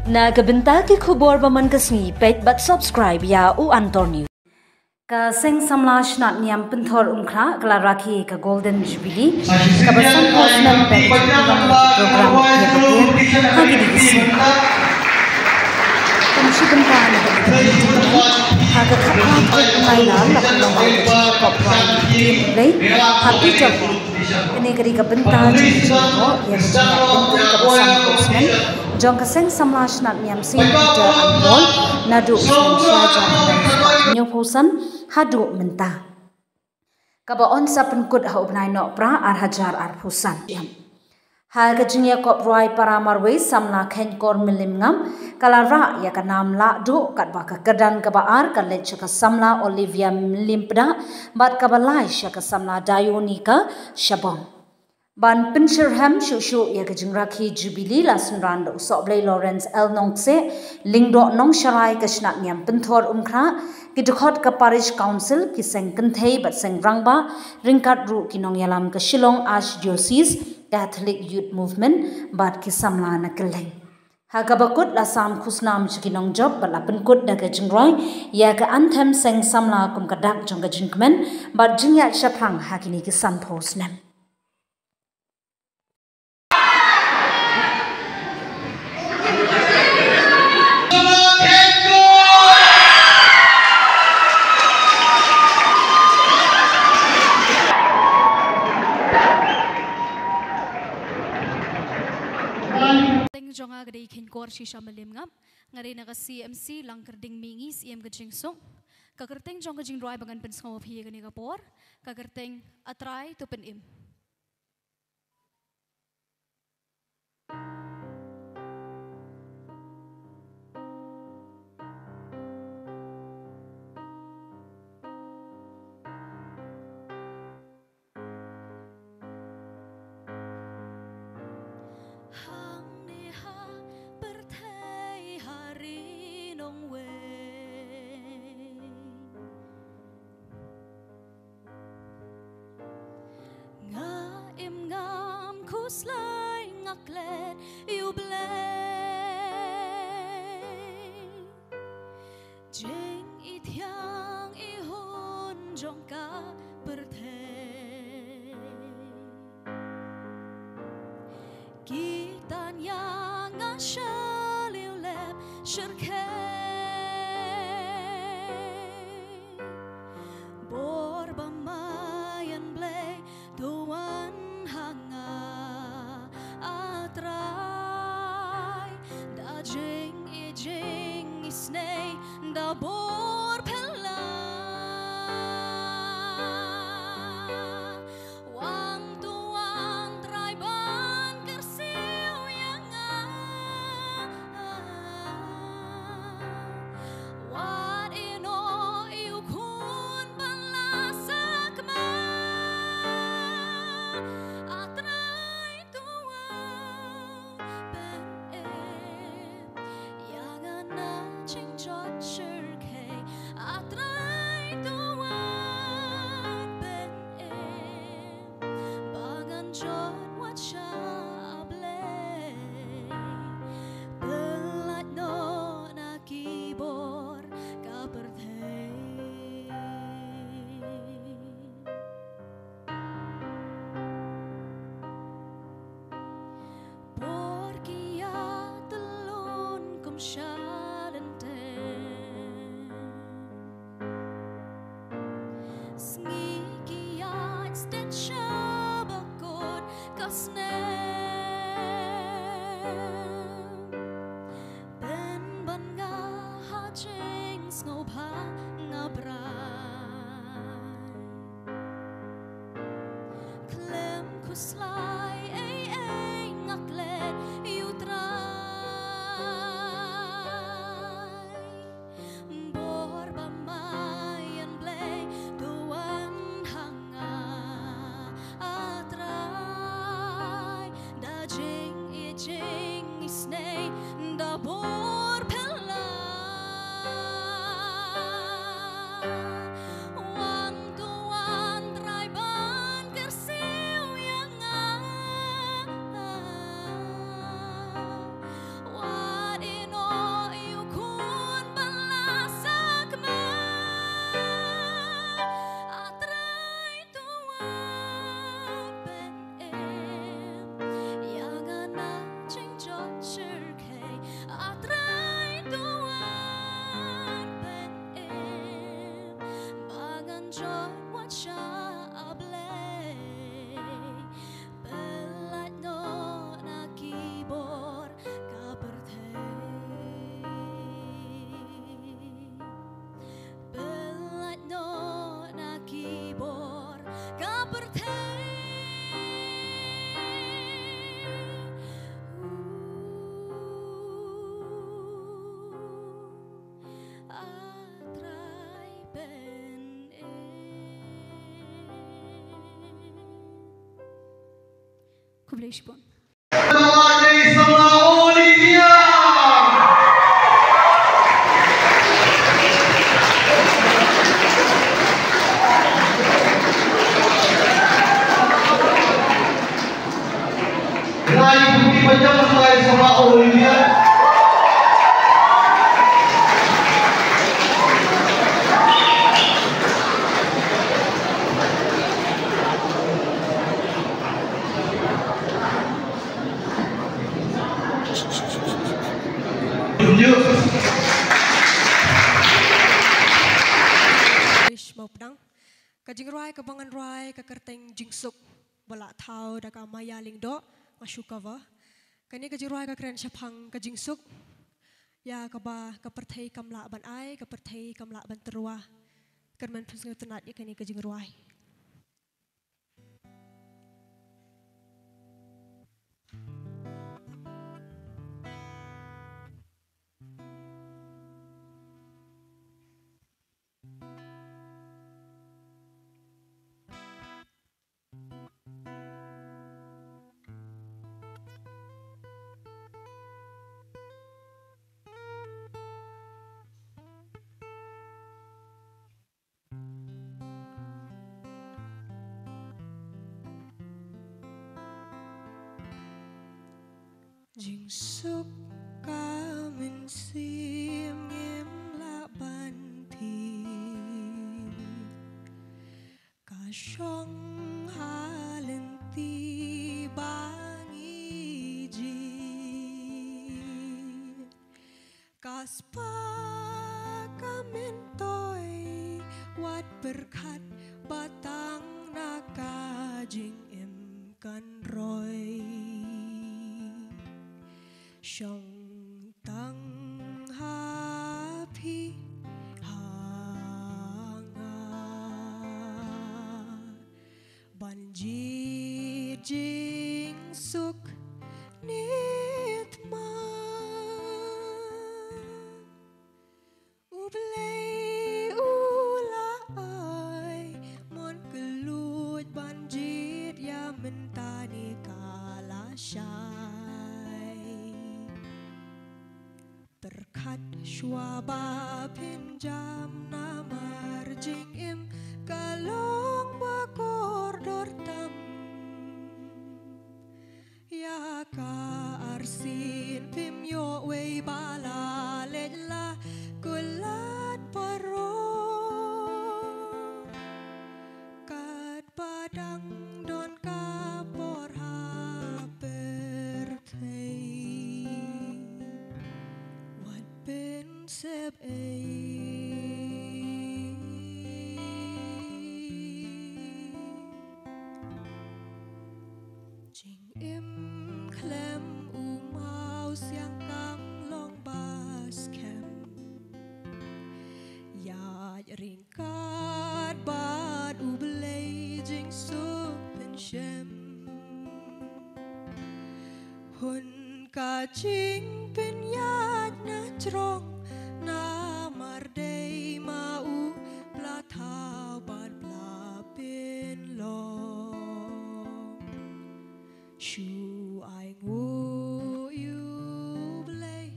Na kabenta ki khubor baman kasni page but subscribe ya u Antor News. Ka seng samlash nat niam penthor umkra kala rakhi ka golden jubilee ka basan posnan page program ya hagi di sini. Kamsi benta na haga khapha ngai na la long ko prime lei happy job. Ini kari ka benta ko ya ka basan posnan jong kaseng samlash nat niam sin Peter Anbol nadu usman syaja nyo posan hadu menta kaba on sa penkut ha ubnai no pra ar hajar ar pusan yam ha gajnya kop roi para marwe samla khen kor milim ngam kalara ya ka nam la do kat ba ka kedan ka ba ar ka lech ka samla Olivia limpda bat ka ba lai sha ka samla Dionika shabong ban Pinsherham shushu ya kajing rakhi jubilee la sunran do soblay Lawrence L nongse lingdo nong sharai kashnak nyam pinthor umkra ki dukhot ka parish council ki seng kanthei bat seng rangba ringkat ru ki nong yalam ka Shillong Archdiocese Catholic Youth Movement bat ki samla na keleng ha ka bakut la sam khusnam chki nong job bat la penkut da ka jingroi ya ka anthem seng samla kum ka dak jong ka jingkmen bat jingya shaprang ha kini ki san post nem jonga gede kin kor shisha malim ngam ngare naga CMC langkerding mingi CM gajing song kagerteng jong gajing roi bangan pen sngau phi gani kapor kagerteng atrai to pen im slay ngaklet yêu blay jeng i thiang i hôn jong ka berthe kitan yang ngashaliu lep shirke bor bamayan blay tuan jing isnei da bor pella wang tuan traiban kersiu yang wat ino iu kun balasak ma atrai tuan ben slay ay ngaklet iu try bor bamayan blay tuan hanga atray da jing isnei da bor pella wang tuan traiban kersiu yang what in Kublai Shibun. Kajing rai kebangan rai kekerteng jingsuk balak tau daka maya lingdo ngasukava kani kajing rai kekeren syapang kajingsuk ya kaba keperthai kamla ban ai keperthai kamla ban terua kerman pusnga tenat ya kani kajing rai jingsuk kamen sim ngem la ban thi ka shong halen ti bangi ji kaspa kamen toy wat berkat batang naka jing em kan roy Shong tang happy hanga banji jing suk nitma ublay ulay mon kelut banjit ya mentani kalasya berkat syuaba pinjam namar jing im kalong bakor dortam ya ka arsin pim yo wei bala lejla kulat paro kat padang don kapor ha berthei ben seb jing im klem umau siang kang long bas kem ya ringkat bad ublay jing sup pen shem hun ka jing pen yad na trong na mardei mau bla thao bad bla pin long shu ai ngu yu blay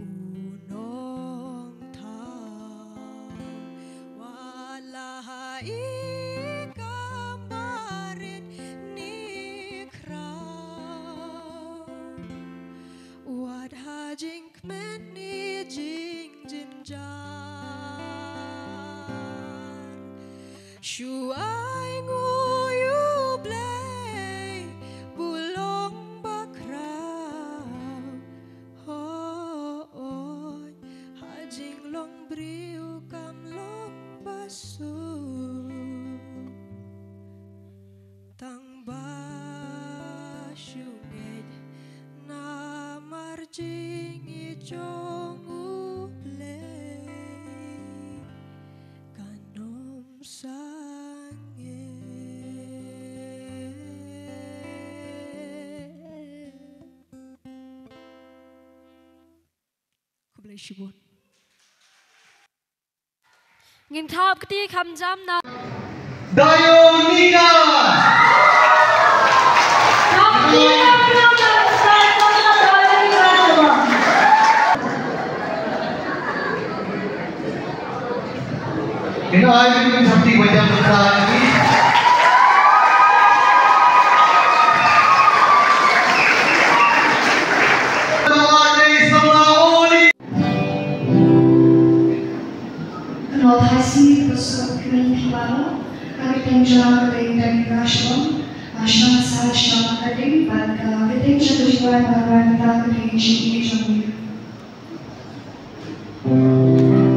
unong thao wala hai kambarit ni krau wat hajing kmen ni jing jinjar shu ai ngu yu blay bulong bakrau hoi hajing long briu kam long basu tang ba shunged na marjing ijong ublay kanom sange Kublai Shibun Ngin thap kati kham jam na Dayo Nika ai seperti wajah kita ini. Lokasi pusat klinik baru, kami tinggal dari Rashon, Ashram Sal Ashram Kading, pada kita tujuan orang kita dari GE Jambi. Ooh.